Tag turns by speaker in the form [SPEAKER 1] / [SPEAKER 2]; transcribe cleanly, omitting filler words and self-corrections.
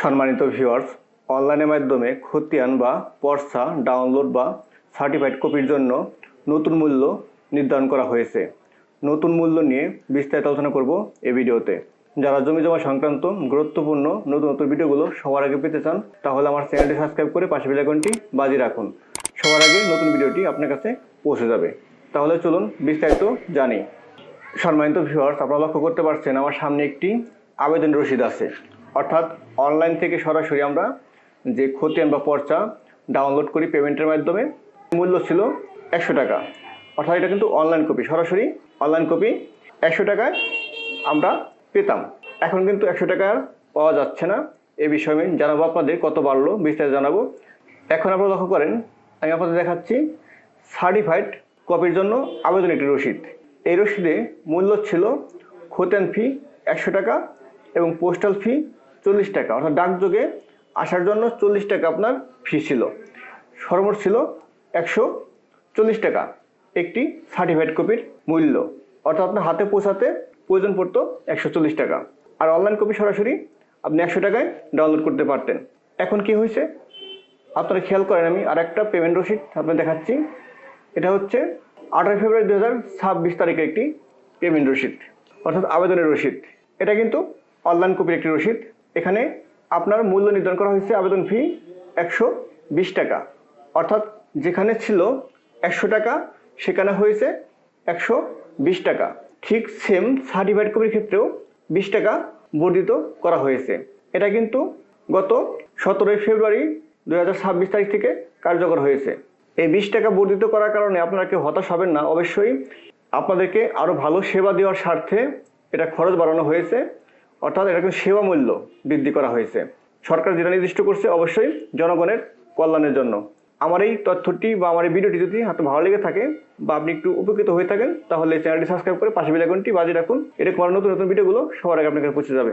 [SPEAKER 1] সম্মানিত ভিউয়ার্স, অনলাইনের মাধ্যমে খতিয়ান বা পর্চা ডাউনলোড বা সার্টিফাইড কপির জন্য নতুন মূল্য নির্ধারণ করা হয়েছে। নতুন মূল্য নিয়ে বিস্তারিত আলোচনা করব এই ভিডিওতে। যারা জমি জমা সংক্রান্ত গুরুত্বপূর্ণ নতুন নতুন ভিডিওগুলো সবার আগে পেতে চান তাহলে আমার চ্যানেলটি সাবস্ক্রাইব করে পাশে বেল আইকনটি বাজিয়ে রাখুন। সবার আগে নতুন ভিডিওটি আপনার কাছে পৌঁছে যাবে। তাহলে চলুন বিস্তারিত জানি। সম্মানিত ভিউয়ার্স, আপনারা লক্ষ্য করতে পারছেন আমার সামনে একটি আবেদন রসিদ আছে। অর্থাৎ অনলাইন থেকে সরাসরি আমরা যে খতিয়ান বা পর্চা ডাউনলোড করি পেমেন্টের মাধ্যমে, মূল্য ছিল 100 টাকা। অর্থাৎ এটা কিন্তু অনলাইন কপি, সরাসরি অনলাইন কপি 100 টাকায় আমরা পেতাম। এখন কিন্তু 100 টাকা পাওয়া যাচ্ছে না। এ বিষয়ে আমি জানাবো আপনাদের, কত বাড়লো বিস্তারিত জানাবো। এখন আপনারা লক্ষ্য করেন, আমি আপনাদের দেখাচ্ছি সার্টিফাইড কপির জন্য আবেদন একটি রসিদ। এই রসিদে মূল্য ছিল খতিয়ান ফি 100 টাকা এবং পোস্টাল ফি 40 টাকা। অর্থাৎ ডাকযোগে আসার জন্য 40 টাকা আপনার ফি ছিল। সর্বমোট ছিল 140 টাকা একটি সার্টিফাইড কপির মূল্য। অর্থাৎ আপনার হাতে পৌঁছাতে প্রয়োজন পড়তো 140 টাকা। আর অনলাইন কপি সরাসরি আপনি 100 টাকায় ডাউনলোড করতে পারতেন। এখন কি হয়েছে আপনারা খেয়াল করেন, আমি আর একটা পেমেন্ট রসিদ আপনাদের দেখাচ্ছি। এটা হচ্ছে 18 ফেব্রুয়ারি 2026 তারিখের একটি পেমেন্ট রসিদ, অর্থাৎ আবেদনের রসিদ। এটা কিন্তু অনলাইন কপির একটি রসিদ। এখানে আপনার মূল্য নির্ধারণ করা হয়েছে আবেদন ফি 120 টাকা। অর্থাৎ যেখানে ছিল 100 টাকা সেখানে হয়েছে 120 টাকা। ঠিক সেম সার্টিফাইড কপির ক্ষেত্রেও 20 টাকা বর্ধিত করা হয়েছে। এটা কিন্তু গত 17 ফেব্রুয়ারি 2026 তারিখ থেকে কার্যকর হয়েছে। এই 20 টাকা বর্ধিত করার কারণে আপনারা কেউ হতাশ হবেন না। অবশ্যই আপনাদেরকে আরও ভালো সেবা দেওয়ার স্বার্থে এটা খরচ বাড়ানো হয়েছে। অর্থাৎ এটা কিন্তু সেবা মূল্য বৃদ্ধি করা হয়েছে। সরকার যেটা নির্দিষ্ট করছে অবশ্যই জনগণের কল্যাণের জন্য। আমার এই তথ্যটি বা আমার এই ভিডিওটি যদি হাতে ভালো লেগে থাকে বা আপনি একটু উপকৃত হয়ে থাকেন তাহলে চ্যানেলটি সাবস্ক্রাইব করে পাশে বেল আইকনটি বাজিয়ে রাখুন। এরকম নতুন নতুন ভিডিওগুলো সবার আগে আপনার কাছে পৌঁছে যাবে।